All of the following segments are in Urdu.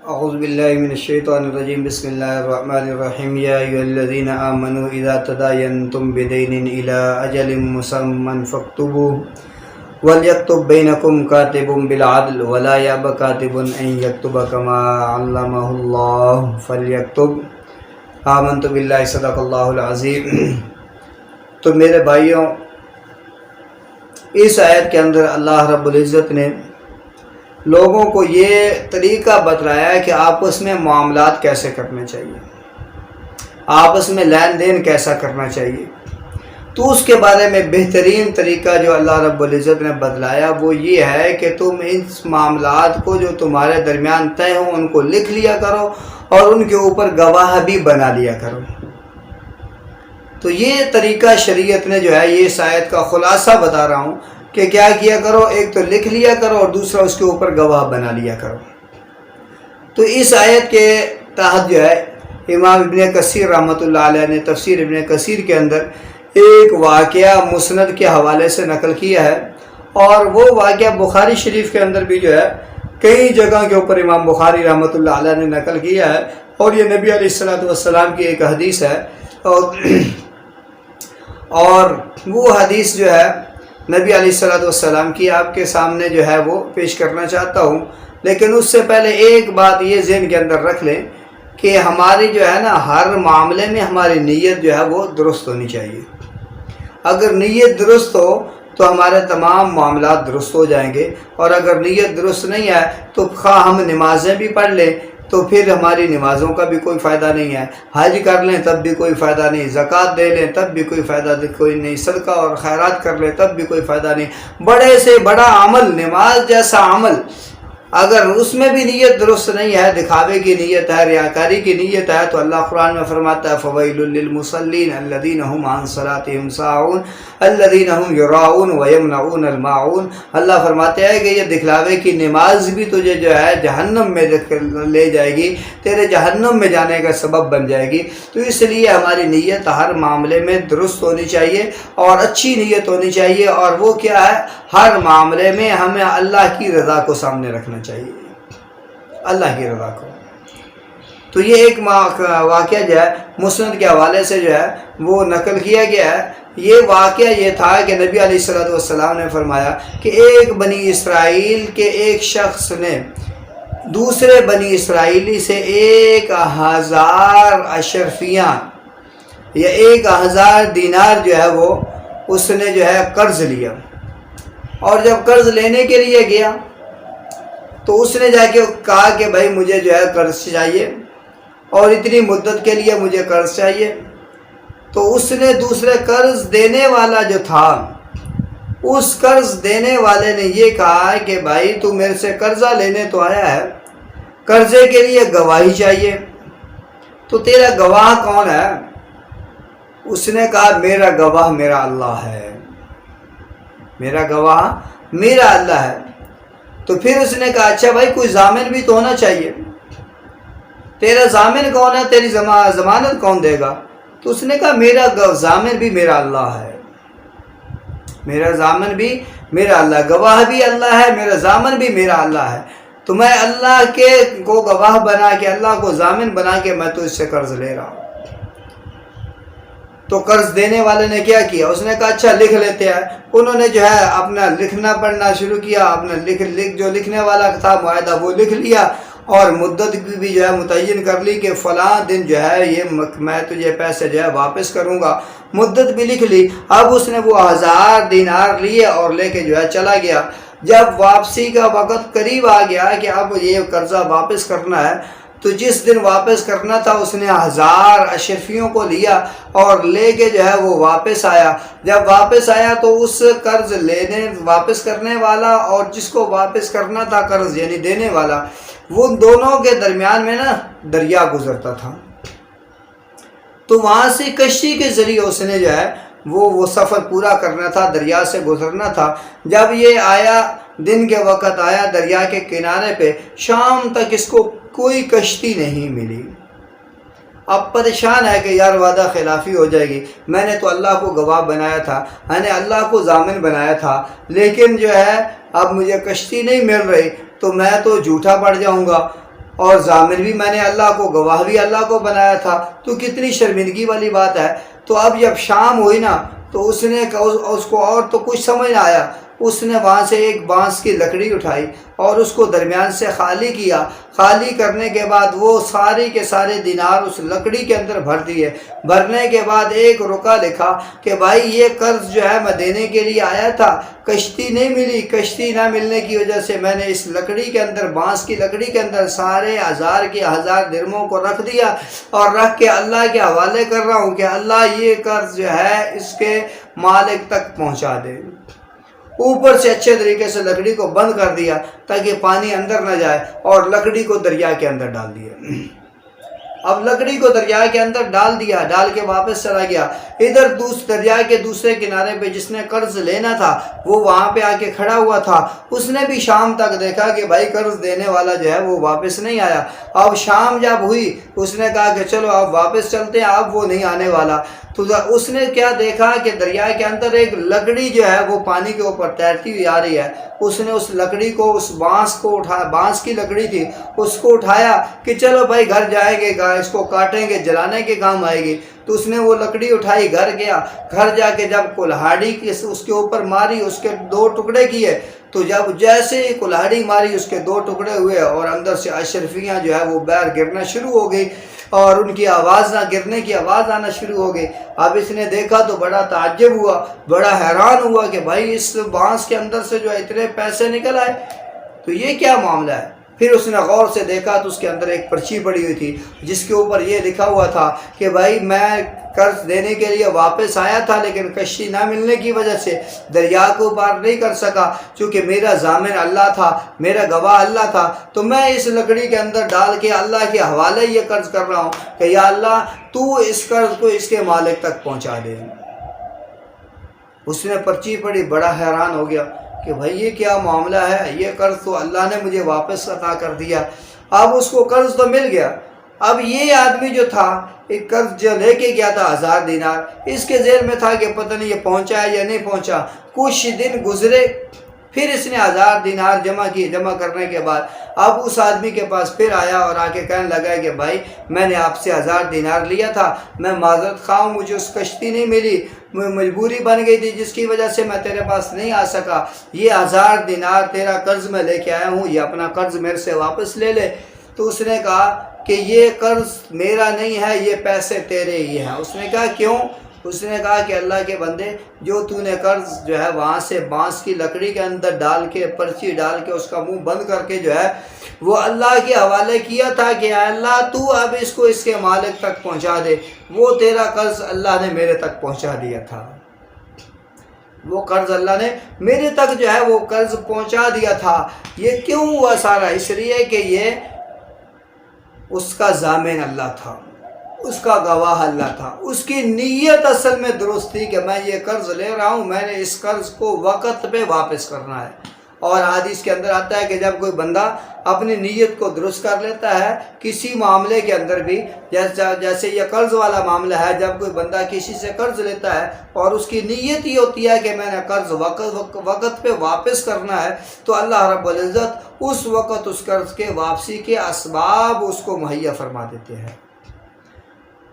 اعوذ باللہ من الشیطان الرجیم بسم اللہ الرحمن الرحیم یا ایھا الذین آمنوا اذا تداینتم بدین الی اجل مسمى فاکتبوه ولیکتب بینکم کاتب بالعدل ولا یأب کاتب ان یکتب کما علمہ اللہ فلیکتب آمنت باللہ صدق اللہ العظیم۔ تو میرے بھائیوں، اس آیت کے اندر اللہ رب العزت نے لوگوں کو یہ طریقہ بتلایا ہے کہ آپس میں معاملات کیسے کرنے چاہیے، آپس میں لین دین کیسا کرنا چاہیے۔ تو اس کے بارے میں بہترین طریقہ جو اللہ رب العزت نے بتلایا وہ یہ ہے کہ تم اس معاملات کو جو تمہارے درمیان طے ہوں ان کو لکھ لیا کرو اور ان کے اوپر گواہ بھی بنا لیا کرو۔ تو یہ طریقہ شریعت نے جو ہے، یہ اس آیت کا خلاصہ بتا رہا ہوں کہ کیا کیا کرو، ایک تو لکھ لیا کرو اور دوسرا اس کے اوپر گواہ بنا لیا کرو۔ تو اس آیت کے تحت جو ہے امام ابن کثیر رحمۃ اللہ علیہ نے تفسیر ابن کثیر کے اندر ایک واقعہ مسند کے حوالے سے نقل کیا ہے، اور وہ واقعہ بخاری شریف کے اندر بھی جو ہے کئی جگہ کے اوپر امام بخاری رحمۃ اللہ علیہ نے نقل کیا ہے، اور یہ نبی علیہ السلام کی ایک حدیث ہے، اور وہ حدیث جو ہے نبی علیہ السلام کی آپ کے سامنے جو ہے وہ پیش کرنا چاہتا ہوں۔ لیکن اس سے پہلے ایک بات یہ ذہن کے اندر رکھ لیں کہ ہماری جو ہے نا ہر معاملے میں ہماری نیت جو ہے وہ درست ہونی چاہیے۔ اگر نیت درست ہو تو ہمارے تمام معاملات درست ہو جائیں گے، اور اگر نیت درست نہیں ہے تو خواہ ہم نمازیں بھی پڑھ لیں تو پھر ہماری نمازوں کا بھی کوئی فائدہ نہیں ہے، حج کر لیں تب بھی کوئی فائدہ نہیں، زکوٰۃ دے لیں تب بھی کوئی فائدہ کوئی نہیں، صدقہ اور خیرات کر لیں تب بھی کوئی فائدہ نہیں۔ بڑے سے بڑا عمل، نماز جیسا عمل، اگر اس میں بھی نیت درست نہیں ہے، دکھاوے کی نیت ہے، ریاکاری کی نیت ہے، تو اللہ قرآن میں فرماتا ہے فویل للمصلین الذین هم عن صلاتهم ساہون الذین هم یراؤون ویمنعون الماعون۔ اللہ فرماتے ہیں کہ یہ دکھلاوے کی نماز بھی تجھے جو ہے جہنم میں لے جائے گی، تیرے جہنم میں جانے کا سبب بن جائے گی۔ تو اس لیے ہماری نیت ہر معاملے میں درست ہونی چاہیے اور اچھی نیت ہونی چاہیے، اور وہ کیا ہے، ہر معاملے میں ہمیں اللہ کی رضا کو سامنے رکھنا چاہیے، اللہ کی رضا کو۔ تو یہ ایک واقعہ جو ہے مسند کے حوالے سے جو ہے وہ نقل کیا گیا ہے۔ یہ واقعہ یہ تھا کہ نبی علیہ السلام نے فرمایا کہ ایک بنی اسرائیل کے ایک شخص نے دوسرے بنی اسرائیلی سے 1000 اشرفیاں یا 1000 دینار جو ہے وہ اس نے جو ہے قرض لیا، اور جب قرض لینے کے لیے گیا تو اس نے جا کے کہا کہ بھائی مجھے جو ہے قرض چاہیے اور اتنی مدت کے لیے مجھے قرض چاہیے۔ تو اس نے دوسرے قرض دینے والا جو تھا، اس قرض دینے والے نے یہ کہا کہ بھائی تو میرے سے قرضہ لینے تو آیا ہے، قرضے کے لیے گواہی چاہیے، تو تیرا گواہ کون ہے؟ اس نے کہا میرا گواہ میرا اللہ ہے، میرا گواہ میرا اللہ ہے۔ تو پھر اس نے کہا اچھا بھائی کوئی ضامن بھی تو ہونا چاہیے، تیرا ضامن کون ہے، تیری ضمانت کون دے گا؟ تو اس نے کہا میرا ضامن بھی میرا اللہ ہے، میرا ضامن بھی میرا اللہ، گواہ بھی اللہ ہے، میرا ضامن بھی میرا اللہ ہے۔ تو میں اللہ کے کو گواہ بنا کے، اللہ کو ضامن بنا کے میں تو اس سے قرض لے رہا ہوں۔ تو قرض دینے والے نے کیا کیا؟ اس نے کہا اچھا لکھ لیتے ہیں۔ انہوں نے جو ہے اپنا لکھنا پڑھنا شروع کیا، اپنا جو لکھنے والا تھا معاہدہ وہ لکھ لیا، اور مدت بھی جو ہے متعین کر لی کہ فلاں دن جو ہے یہ میں تجھے پیسے جو ہے واپس کروں گا، مدت بھی لکھ لی۔ اب اس نے وہ 1000 دینار لیے اور لے کے جو ہے چلا گیا۔ جب واپسی کا وقت قریب آ گیا کہ اب یہ قرضہ واپس کرنا ہے، تو جس دن واپس کرنا تھا اس نے 1000 اشرفیوں کو لیا اور لے کے جو ہے وہ واپس آیا۔ جب واپس آیا تو اس قرض واپس کرنے والا اور جس کو واپس کرنا تھا قرض یعنی دینے والا، وہ دونوں کے درمیان میں نا دریا گزرتا تھا۔ تو وہاں سے کشتی کے ذریعے اس نے جو ہے وہ سفر پورا کرنا تھا، دریا سے گزرنا تھا۔ جب یہ آیا، دن کے وقت آیا دریا کے کنارے پہ، شام تک اس کو کوئی کشتی نہیں ملی۔ اب پریشان ہے کہ یار وعدہ خلافی ہو جائے گی، میں نے تو اللہ کو گواہ بنایا تھا، میں نے اللہ کو ضامن بنایا تھا، لیکن جو ہے اب مجھے کشتی نہیں مل رہی تو میں تو جھوٹا پڑ جاؤں گا۔ اور ضامن بھی میں نے اللہ کو، گواہ بھی اللہ کو بنایا تھا، تو کتنی شرمندگی والی بات ہے۔ تو اب جب شام ہوئی نا تو اس کو اور تو کچھ سمجھ نہ آیا، اس نے وہاں سے ایک بانس کی لکڑی اٹھائی اور اس کو درمیان سے خالی کیا۔ خالی کرنے کے بعد وہ سارے کے سارے دینار اس لکڑی کے اندر بھر دیے۔ بھرنے کے بعد ایک رکا لکھا کہ بھائی یہ قرض جو ہے میں دینے کے لیے آیا تھا، کشتی نہیں ملی، کشتی نہ ملنے کی وجہ سے میں نے اس لکڑی کے اندر، بانس کی لکڑی کے اندر سارے ہزار درہموں کو رکھ دیا اور رکھ کے اللہ کے حوالے کر رہا ہوں کہ اللہ یہ قرض جو ہے اس کے مالک تک پہنچا دے۔ اوپر سے اچھے طریقے سے لکڑی کو بند کر دیا تاکہ پانی اندر نہ جائے، اور لکڑی کو دریا کے اندر ڈال دیا۔ اب لکڑی کو دریا کے اندر ڈال دیا، ڈال کے واپس چلا گیا۔ ادھر دریا کے دوسرے کنارے پہ جس نے قرض لینا تھا وہ وہاں پہ آ کے کھڑا ہوا تھا، اس نے بھی شام تک دیکھا کہ بھائی قرض دینے والا جو ہے وہ واپس نہیں آیا۔ اب شام جب ہوئی اس نے کہا کہ چلو اب واپس چلتے ہیں، اب وہ نہیں آنے والا۔ تو اس نے کیا دیکھا کہ دریا کے اندر ایک لکڑی جو ہے وہ پانی کے اوپر تیرتی ہوئی آ رہی ہے۔ اس نے اس لکڑی کو، اس بانس کو اٹھایا، بانس کی لکڑی تھی، اس کو اٹھایا کہ چلو بھائی گھر جائیں گے، اس کو کاٹیں گے، جلانے کے کام آئے گی۔ تو اس نے وہ لکڑی اٹھائی، گھر گیا، گھر جا کے جب کلہاڑی اس کے اوپر ماری، اس کے 2 ٹکڑے کیے، تو جب جیسے ہی کلہاڑی ماری اس کے 2 ٹکڑے ہوئے اور اندر سے اشرفیاں جو ہے وہ باہر گرنا شروع ہو گئی اور ان کی آواز، نہ گرنے کی آواز آنا شروع ہو گئی۔ اب اس نے دیکھا تو بڑا تعجب ہوا، بڑا حیران ہوا کہ بھائی اس بانس کے اندر سے جو اتنے پیسے نکل آئے، تو یہ کیا معاملہ ہے؟ پھر اس نے غور سے دیکھا تو اس کے اندر ایک پرچی پڑی ہوئی تھی جس کے اوپر یہ لکھا ہوا تھا کہ بھائی میں قرض دینے کے لیے واپس آیا تھا، لیکن کشتی نہ ملنے کی وجہ سے دریا کو پار نہیں کر سکا، چونکہ میرا ضامن اللہ تھا، میرا گواہ اللہ تھا، تو میں اس لکڑی کے اندر ڈال کے اللہ کے حوالے یہ قرض کر رہا ہوں کہ یا اللہ تو اس قرض کو اس کے مالک تک پہنچا دے۔ اس نے پرچی پڑھی، بڑا حیران ہو گیا کہ بھائی یہ کیا معاملہ ہے، یہ قرض تو اللہ نے مجھے واپس عطا کر دیا۔ اب اس کو قرض تو مل گیا۔ اب یہ آدمی جو تھا، ایک قرض جو لے کے گیا تھا 1000 دینار، اس کے ذہن میں تھا کہ پتہ نہیں یہ پہنچا ہے یا نہیں پہنچا۔ کچھ دن گزرے، پھر اس نے 1000 دینار جمع کی۔ جمع کرنے کے بعد اب اس آدمی کے پاس پھر آیا اور آ کے کہنے لگا کہ بھائی میں نے آپ سے 1000 دینار لیا تھا، میں معذرت خواہ ہوں، مجھے اس کشتی نہیں ملی، مجبوری بن گئی تھی جس کی وجہ سے میں تیرے پاس نہیں آ سکا۔ یہ 1000 دینار تیرا قرض میں لے کے آیا ہوں، یہ اپنا قرض میرے سے واپس لے لے۔ تو اس نے کہا کہ یہ قرض میرا نہیں ہے، یہ پیسے تیرے ہی ہیں۔ اس نے کہا کیوں؟ اس نے کہا کہ اللہ کے بندے، جو تو نے قرض جو ہے وہاں سے بانس کی لکڑی کے اندر ڈال کے، پرچی ڈال کے، اس کا منہ بند کر کے جو ہے وہ اللہ کے حوالے کیا تھا کہ اے اللہ تو اب اس کو اس کے مالک تک پہنچا دے، وہ تیرا قرض اللہ نے میرے تک پہنچا دیا تھا، وہ قرض اللہ نے میرے تک جو ہے وہ قرض پہنچا دیا تھا۔ یہ کیوں ہوا سارا؟ اس لیے کہ یہ اس کا ضامن اللہ تھا، اس کا گواہ اللہ تھا، اس کی نیت اصل میں درست تھی کہ میں یہ قرض لے رہا ہوں، میں نے اس قرض کو وقت پہ واپس کرنا ہے۔ اور حدیث کے اندر آتا ہے کہ جب کوئی بندہ اپنی نیت کو درست کر لیتا ہے کسی معاملے کے اندر بھی، جیسے یہ قرض والا معاملہ ہے، جب کوئی بندہ کسی سے قرض لیتا ہے اور اس کی نیت ہی ہوتی ہے کہ میں نے قرض وقت پہ واپس کرنا ہے، تو اللہ رب العزت اس وقت اس قرض کے واپسی کے اسباب اس کو مہیا فرما دیتے ہیں،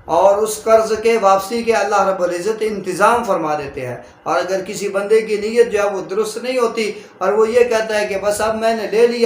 اور اس قرض کے واپسی کے اللہ رب العزت انتظام فرما دیتے ہیں۔ اور اگر کسی بندے کی نیت جو ہے وہ درست نہیں ہوتی اور وہ یہ کہتا ہے کہ بس اب میں نے لے لیا،